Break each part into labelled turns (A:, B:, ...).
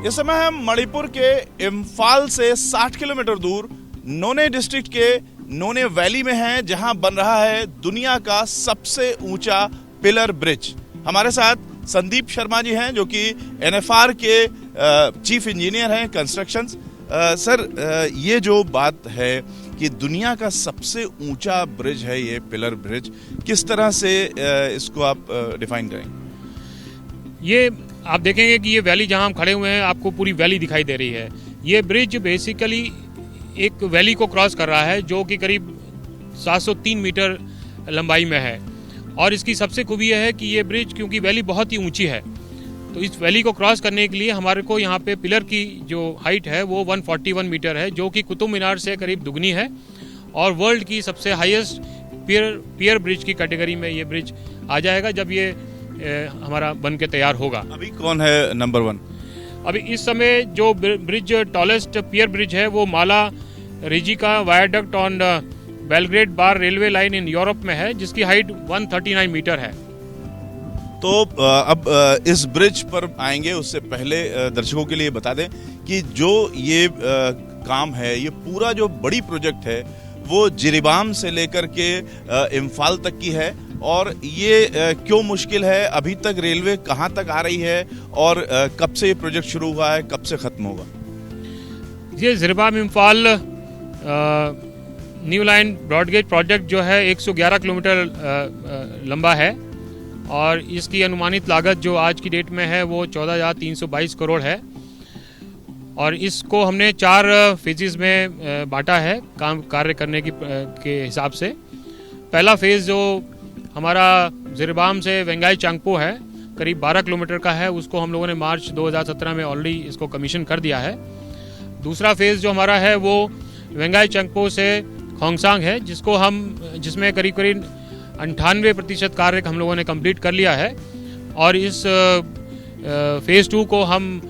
A: इस समय हम मणिपुर के इम्फाल से 60 किलोमीटर दूर नोने डिस्ट्रिक्ट के नोने वैली में हैं, जहां बन रहा है दुनिया का सबसे ऊंचा पिलर ब्रिज। हमारे साथ संदीप शर्मा जी हैं, जो कि एनएफआर के चीफ इंजीनियर हैं कंस्ट्रक्शंस। सर, ये जो बात है कि दुनिया का सबसे ऊंचा ब्रिज है ये पिलर ब्रिज, किस तरह से इसको आप डिफाइन करेंगे?
B: ये आप देखेंगे कि ये वैली जहां हम खड़े हुए हैं, आपको पूरी वैली दिखाई दे रही है। ये ब्रिज बेसिकली एक वैली को क्रॉस कर रहा है, जो कि करीब 703 मीटर लंबाई में है। और इसकी सबसे खूबी यह है कि ये ब्रिज, क्योंकि वैली बहुत ही ऊंची है, तो इस वैली को क्रॉस करने के लिए हमारे को यहाँ पे पिलर की जो हाइट है वो 141 मीटर है, जो कि कुतुब मीनार से करीब दुगनी है। और वर्ल्ड की सबसे हाईएस्ट पियर ब्रिज की कैटेगरी में ये ब्रिज आ जाएगा जब ये हमारा बन के तैयार होगा।
A: अभी कौन है नंबर 1?
B: अभी इस समय जो ब्रिज टॉलेस्ट पियर ब्रिज है वो Mala Rijeka viaduct on Belgrade Bar railway line in Europe में है, जिसकी हाइट 139 मीटर है।
A: तो अब इस ब्रिज पर आएंगे, उससे पहले दर्शकों के लिए बता दें कि जो ये काम है, ये पूरा जो बड़ी प्रोजेक्ट है वो जिरीबाम से लेकर के इम्फाल तक की है। और ये क्यों मुश्किल है, अभी तक रेलवे कहाँ तक आ रही है और कब से ये प्रोजेक्ट शुरू हुआ है, कब से खत्म होगा?
B: ये Jiribam Imphal new line broad gauge project जो है 111 किलोमीटर लंबा है, और इसकी अनुमानित लागत जो आज की डेट में है वो 14,322 करोड़ है। और इसको हमने 4 फेजेस में बांटा है काम कार्य करने के हिसाब से। पहला फेज जो हमारा जिरीबाम से वेंगाई चांगपो है, करीब 12 किलोमीटर का है, उसको हम लोगों ने मार्च 2017 में ऑलरेडी इसको कमीशन कर दिया है। दूसरा फेज जो हमारा है वो वेंगाई चांगपो से खोंगसांग है, जिसमें करीब करीब 98% कार्य हम लोगों ने कंप्लीट कर लिया है। और इस फेज 2 को हम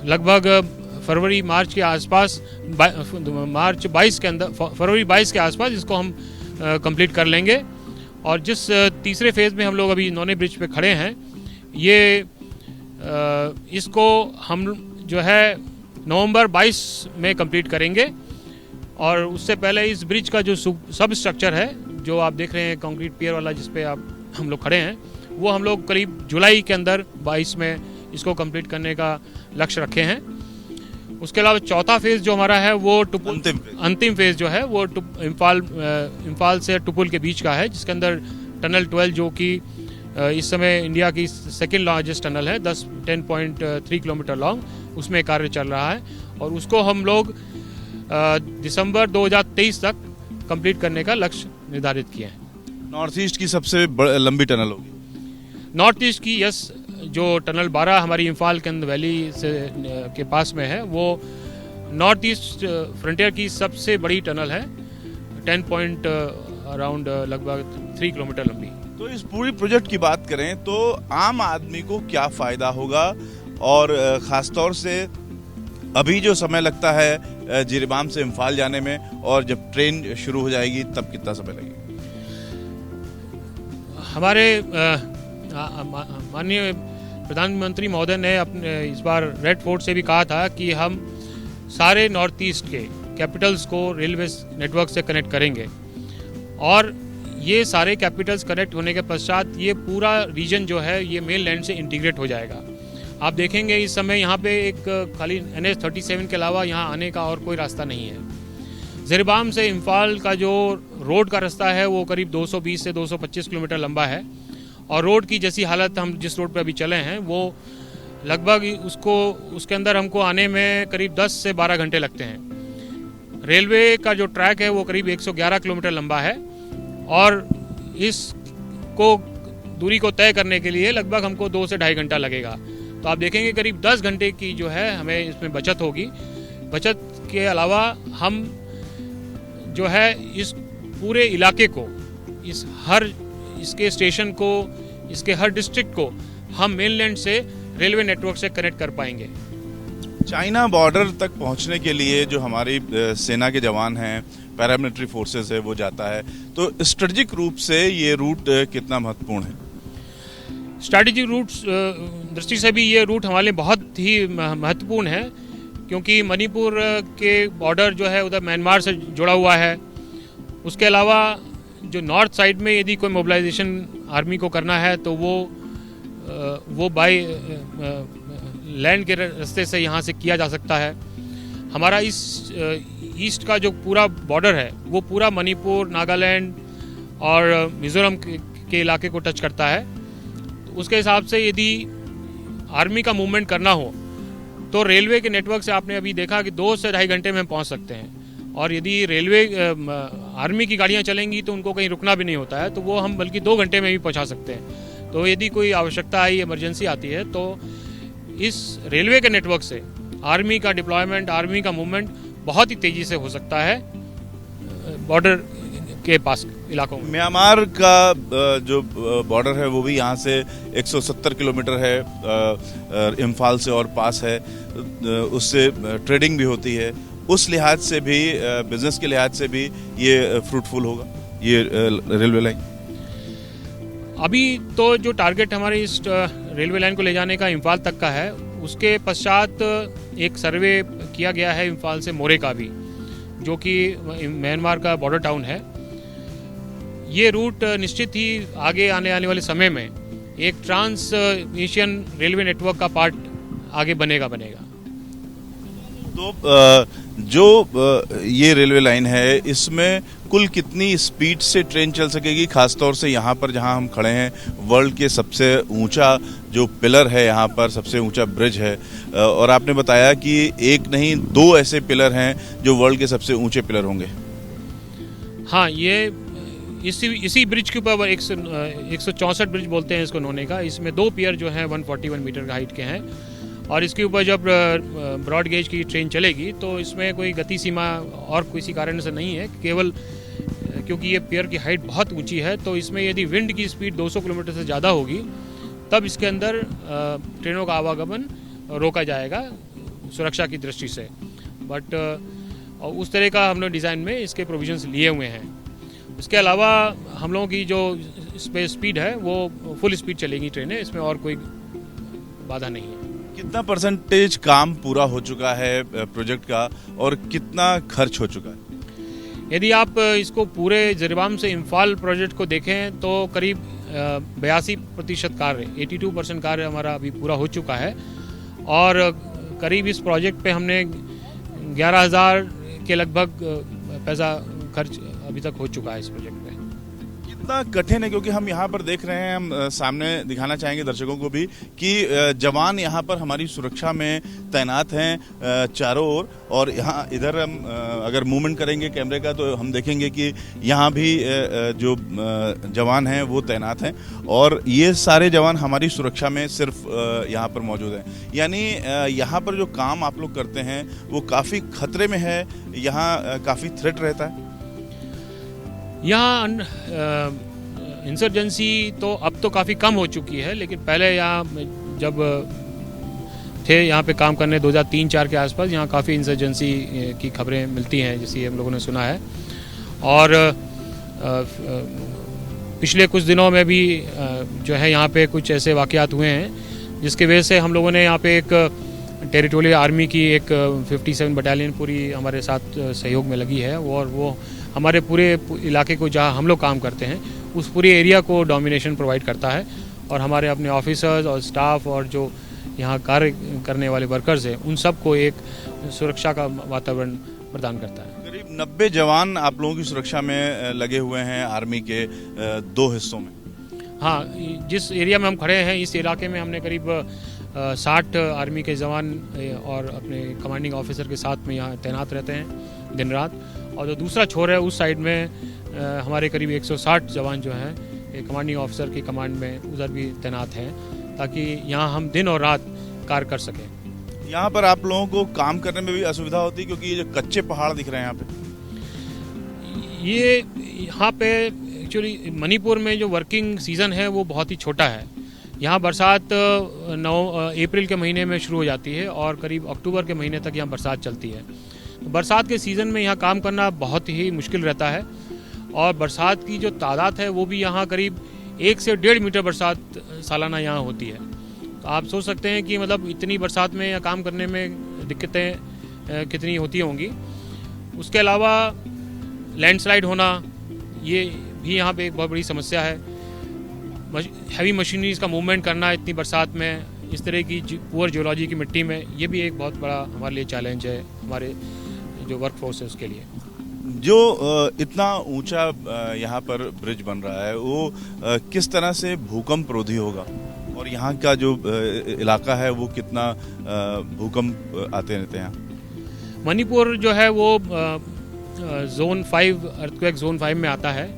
B: लगभग फरवरी 22 के आसपास इसको हम कंप्लीट कर लेंगे। और जिस तीसरे फेज में हम लोग अभी नोने ब्रिज पे खड़े हैं, ये इसको हम जो है नवंबर 22 में कंप्लीट करेंगे। और उससे पहले इस ब्रिज का जो सब स्ट्रक्चर है, जो आप देख रहे हैं कंक्रीट पियर वाला जिस पे हम लोग खड़े हैं, वो हम लोग करीब जुलाई के अंदर 22 में इसको कंप्लीट करने का लक्ष्य रखे हैं। उसके अलावा चौथा फेज जो हमारा है वो अंतिम फेज जो है वो इम्फाल से टुपुल के बीच का है, जिसके अंदर टनल 12, जो कि इस समय इंडिया की सेकेंड लार्जेस्ट टनल है, 10.3 किलोमीटर लॉन्ग, उसमें कार्य चल रहा है। और उसको हम लोग दिसंबर 2023 तक कंप्लीट करने का लक्ष्य निर्धारित किया है।
A: नॉर्थ ईस्ट की सबसे लंबी टनल होगी।
B: नॉर्थ ईस्ट की जो टनल 12 हमारी इम्फाल के अंदर वैली से के पास में है, वो नॉर्थ ईस्ट फ्रंटियर की सबसे बड़ी टनल है, 10 अराउंड लगभग 3 किलोमीटर लंबी।
A: तो इस पूरी प्रोजेक्ट की बात करें तो आम आदमी को क्या फायदा होगा, और खासतौर से अभी जो समय लगता है जिरीबाम से इम्फाल जाने में, और जब ट्रेन शुरू हो जाएगी तब कितना समय लगेगा?
B: हमारे माननीय प्रधानमंत्री महोदय ने अपने इस बार रेड फोर्ट से भी कहा था कि हम सारे नॉर्थ ईस्ट के कैपिटल्स को रेलवे नेटवर्क से कनेक्ट करेंगे। और ये सारे कैपिटल्स कनेक्ट होने के पश्चात ये पूरा रीजन जो है ये मेन लैंड से इंटीग्रेट हो जाएगा। आप देखेंगे इस समय यहाँ पे एक खाली NH37 के अलावा यहाँ आने का और कोई रास्ता नहीं है। जिरीबाम से इम्फाल का जो रोड का रास्ता है वो करीब 220 से 225 किलोमीटर लंबा है, और रोड की जैसी हालत हम जिस रोड पे अभी चले हैं वो लगभग उसके अंदर हमको आने में करीब 10 से 12 घंटे लगते हैं। रेलवे का जो ट्रैक है वो करीब 111 किलोमीटर लंबा है, और इसको दूरी को तय करने के लिए लगभग हमको 2 से 2.5 घंटा लगेगा। तो आप देखेंगे करीब 10 घंटे की जो है हमें इसमें बचत होगी। बचत के अलावा हम जो है इस पूरे इलाके को, इसके स्टेशन को, इसके हर डिस्ट्रिक्ट को हम मेनलैंड से रेलवे नेटवर्क से कनेक्ट कर पाएंगे।
A: चाइना बॉर्डर तक पहुंचने के लिए जो हमारी सेना के जवान हैं, पैरामिलिट्री फोर्सेस है, वो जाता है, तो स्ट्रेटेजिक रूप से ये रूट कितना महत्वपूर्ण है?
B: स्ट्रैटेजिक रूट्स दृष्टि से भी ये रूट हमारे लिए बहुत ही महत्वपूर्ण है, क्योंकि मणिपुर के बॉर्डर जो है उधर म्यांमार से जुड़ा हुआ है। उसके अलावा जो नॉर्थ साइड में यदि कोई मोबिलाइजेशन आर्मी को करना है तो वो बाय लैंड के रास्ते से यहाँ से किया जा सकता है। हमारा इस ईस्ट का जो पूरा बॉर्डर है वो पूरा मणिपुर, नागालैंड और मिजोरम के इलाके को टच करता है। उसके हिसाब से यदि आर्मी का मूवमेंट करना हो तो रेलवे के नेटवर्क से आपने अभी देखा कि 2 से 2.5 घंटे में हम पहुंच सकते हैं, और यदि रेलवे आर्मी की गाड़ियां चलेंगी तो उनको कहीं रुकना भी नहीं होता है, तो वो हम बल्कि 2 घंटे में भी पहुंचा सकते हैं। तो यदि कोई आवश्यकता आई, इमरजेंसी आती है, तो इस रेलवे के नेटवर्क से आर्मी का डिप्लॉयमेंट, आर्मी का मूवमेंट बहुत ही तेजी से हो सकता है बॉर्डर के पास इलाकों में।
A: म्यांमार का जो बॉर्डर है वो भी यहाँ से 170 किलोमीटर है, इम्फाल से और पास है, उससे ट्रेडिंग भी होती है। उस लिहाज से भी, बिजनेस के लिहाज से भी ये फ्रूटफुल होगा ये रेलवे लाइन।
B: अभी तो जो टारगेट हमारे इस रेलवे लाइन को ले जाने का इम्फाल तक का है, उसके पश्चात एक सर्वे किया गया है इम्फाल से मोरे का भी, जो कि म्यांमार का बॉर्डर टाउन है। ये रूट निश्चित ही आगे आने वाले समय में एक ट्रांस एशियन रेलवे नेटवर्क का पार्ट आगे बनेगा।
A: तो जो ये रेलवे लाइन है, इसमें कुल कितनी स्पीड से ट्रेन चल सकेगी? खासतौर से यहाँ पर जहाँ हम खड़े हैं, वर्ल्ड के सबसे ऊंचा जो पिलर है, यहाँ पर सबसे ऊंचा ब्रिज है, और आपने बताया कि एक नहीं 2 ऐसे पिलर हैं जो वर्ल्ड के सबसे ऊंचे पिलर होंगे।
B: हाँ, ये इसी ब्रिज के ऊपर 164 ब्रिज बोलते हैं इसको नोने का। इसमें 2 पियर जो हैं 141 मीटर का हाइट के हैं, और इसके ऊपर जब ब्रॉड गेज की ट्रेन चलेगी तो इसमें कोई गति सीमा और किसी कारण से नहीं है, केवल क्योंकि ये पियर की हाइट बहुत ऊंची है, तो इसमें यदि विंड की स्पीड 200 किलोमीटर से ज़्यादा होगी तब इसके अंदर ट्रेनों का आवागमन रोका जाएगा सुरक्षा की दृष्टि से। बट उस तरह का हम लोग डिज़ाइन में इसके प्रोविजंस लिए हुए हैं। इसके अलावा हम लोगों की जो स्पीड है वो फुल स्पीड चलेगी ट्रेनें, इसमें और कोई बाधा नहीं है।
A: कितना परसेंटेज काम पूरा हो चुका है प्रोजेक्ट का, और कितना खर्च हो चुका है?
B: यदि आप इसको पूरे जिरीबाम से इम्फाल प्रोजेक्ट को देखें तो करीब 82% कार्य, 82% कार्य हमारा अभी पूरा हो चुका है, और करीब इस प्रोजेक्ट पे हमने 11,000 के लगभग पैसा खर्च अभी तक हो चुका है इस प्रोजेक्ट पे।
A: कितना कठिन है, क्योंकि हम यहाँ पर देख रहे हैं, हम सामने दिखाना चाहेंगे दर्शकों को भी कि जवान यहाँ पर हमारी सुरक्षा में तैनात हैं चारों ओर, और यहाँ इधर हम अगर मूवमेंट करेंगे कैमरे का तो हम देखेंगे कि यहाँ भी जो जवान हैं वो तैनात हैं, और ये सारे जवान हमारी सुरक्षा में सिर्फ यहाँ पर मौजूद हैं। यानी यहाँ पर जो काम आप लोग करते हैं वो काफ़ी खतरे में है, यहाँ काफ़ी थ्रेट रहता है।
B: यहाँ इंसर्जेंसी तो अब तो काफ़ी कम हो चुकी है, लेकिन पहले यहाँ जब थे यहाँ पे काम करने 2003-4 के आसपास, यहाँ काफ़ी इंसर्जेंसी की खबरें मिलती हैं, जैसे हम लोगों ने सुना है। और पिछले कुछ दिनों में भी जो है यहाँ पे कुछ ऐसे वाक़यात हुए हैं जिसके वजह से हम लोगों ने यहाँ पे एक टेरिटोरियल आर्मी की एक 57 बटालियन पूरी हमारे साथ सहयोग में लगी है, और वो हमारे पूरे इलाके को जहाँ हम लोग काम करते हैं उस पूरे एरिया को डोमिनेशन प्रोवाइड करता है, और हमारे अपने ऑफिसर्स और स्टाफ और जो यहाँ कार्य करने वाले वर्कर्स हैं उन सबको एक सुरक्षा का वातावरण प्रदान करता है।
A: करीब 90 जवान आप लोगों की सुरक्षा में लगे हुए हैं आर्मी के 2 हिस्सों में।
B: हाँ, जिस एरिया में हम खड़े हैं इस इलाके में हमने करीब 60 आर्मी के जवान और अपने कमांडिंग ऑफिसर के साथ में यहाँ तैनात रहते हैं दिन रात, और जो दूसरा छोर है उस साइड में हमारे करीब 160 जवान जो हैं कमांडिंग ऑफिसर की कमांड में उधर भी तैनात हैं, ताकि यहाँ हम दिन और रात कार्य कर सकें।
A: यहाँ पर आप लोगों को काम करने में भी असुविधा होती है, क्योंकि ये जो कच्चे पहाड़ दिख रहे हैं
B: यहाँ पे एक्चुअली मणिपुर में जो वर्किंग सीज़न है वो बहुत ही छोटा है। यहाँ बरसात 9 अप्रैल के महीने में शुरू हो जाती है और करीब अक्टूबर के महीने तक यहाँ बरसात चलती है। बरसात के सीज़न में यहाँ काम करना बहुत ही मुश्किल रहता है, और बरसात की जो तादाद है वो भी यहाँ करीब 1 से 1.5 मीटर बरसात सालाना यहाँ होती है। तो आप सोच सकते हैं कि मतलब इतनी बरसात में या काम करने में दिक्कतें कितनी होती होंगी। उसके अलावा लैंडस्लाइड होना, ये भी यहाँ पे एक बहुत बड़ी समस्या है। हैवी मशीनरीज का मूवमेंट करना इतनी बरसात में, इस तरह की पुअर जियोलॉजी की मिट्टी में, ये भी एक बहुत बड़ा हमारे लिए चैलेंज है, हमारे जो वर्क फोर्स है उसके लिए।
A: जो इतना ऊंचा यहाँ पर ब्रिज बन रहा है वो किस तरह से भूकंप रोधी होगा, और यहाँ का जो इलाका है वो कितना भूकंप आते रहते हैं?
B: मणिपुर जो है वो जोन 5 अर्थक्वेक जोन 5 में आता है,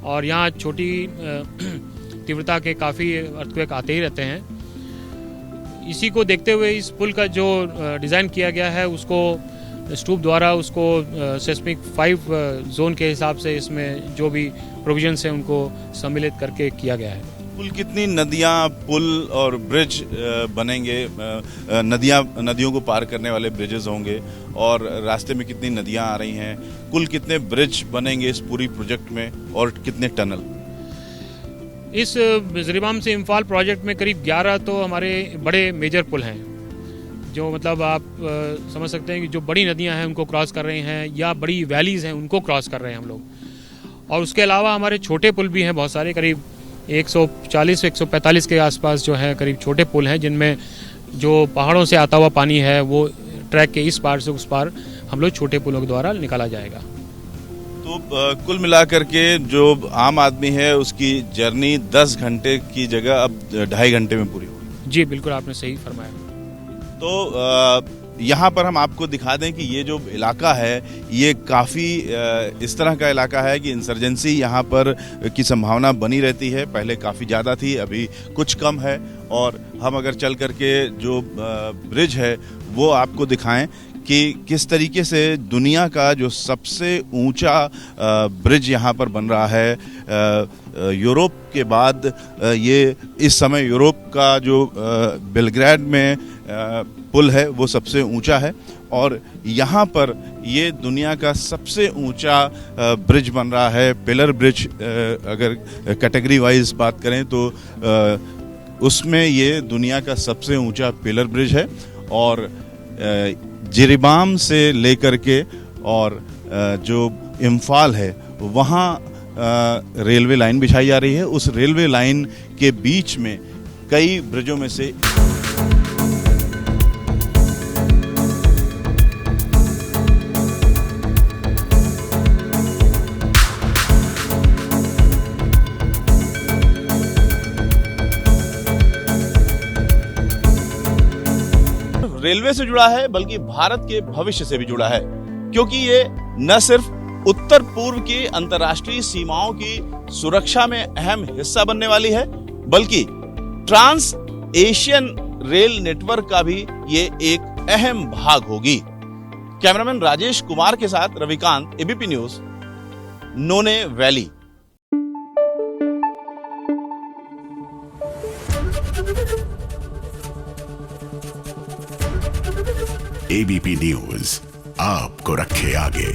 B: और यहाँ छोटी तीव्रता के काफ़ी अर्थक्वेक आते ही रहते हैं। इसी को देखते हुए इस पुल का जो डिज़ाइन किया गया है उसको स्टूप द्वारा उसको सेस्मिक 5 जोन के हिसाब से इसमें जो भी प्रोविजंस हैं उनको सम्मिलित करके किया गया है।
A: कुल कितनी नदियाँ, पुल और ब्रिज बनेंगे? नदियों को पार करने वाले ब्रिजेस होंगे, और रास्ते में कितनी नदियाँ आ रही हैं? कुल कितने ब्रिज बनेंगे इस पूरी प्रोजेक्ट में, और कितने टनल?
B: इस जिरीबाम से इम्फाल प्रोजेक्ट में करीब 11 तो हमारे बड़े मेजर पुल हैं, जो मतलब आप समझ सकते हैं कि जो बड़ी नदियां हैं उनको क्रॉस कर रहे हैं, या बड़ी वैलीज़ हैं उनको क्रॉस कर रहे हैं हम लोग। और उसके अलावा हमारे छोटे पुल भी हैं बहुत सारे, करीब 140 से 145 के आसपास जो है करीब छोटे पुल हैं, जिनमें जो पहाड़ों से आता हुआ पानी है वो ट्रैक के इस पार से उस पार हम लोग छोटे पुलों के द्वारा निकाला जाएगा।
A: तो कुल मिलाकर के जो आम आदमी है उसकी जर्नी 10 घंटे की जगह अब 2.5 घंटे में पूरी होगी।
B: जी बिल्कुल, आपने सही फरमाया।
A: तो यहाँ पर हम आपको दिखा दें कि ये जो इलाका है ये काफ़ी इस तरह का इलाका है कि इंसर्जेंसी यहाँ पर की संभावना बनी रहती है। पहले काफ़ी ज़्यादा थी, अभी कुछ कम है। और हम अगर चल करके जो ब्रिज है वो आपको दिखाएं कि किस तरीके से दुनिया का जो सबसे ऊंचा ब्रिज यहाँ पर बन रहा है। यूरोप के बाद ये इस समय यूरोप का जो बेलग्रेड में पुल है वो सबसे ऊंचा है, और यहाँ पर ये दुनिया का सबसे ऊंचा ब्रिज बन रहा है। पिलर ब्रिज अगर कैटेगरी वाइज बात करें तो उसमें ये दुनिया का सबसे ऊंचा पिलर ब्रिज है। और जिरीबाम से लेकर के और जो इम्फाल है वहाँ रेलवे लाइन बिछाई जा रही है। उस रेलवे लाइन के बीच में कई ब्रिजों में से रेलवे से जुड़ा है बल्कि भारत के भविष्य से भी जुड़ा है, क्योंकि ये न सिर्फ उत्तर पूर्व की अंतर्राष्ट्रीय सीमाओं की सुरक्षा में अहम हिस्सा बनने वाली है, बल्कि ट्रांस एशियन रेल नेटवर्क का भी ये एक अहम भाग होगी। कैमरामैन राजेश कुमार के साथ रविकांत, एबीपी न्यूज, नोने वैली।
C: एबीपी न्यूज आपको रखे आगे।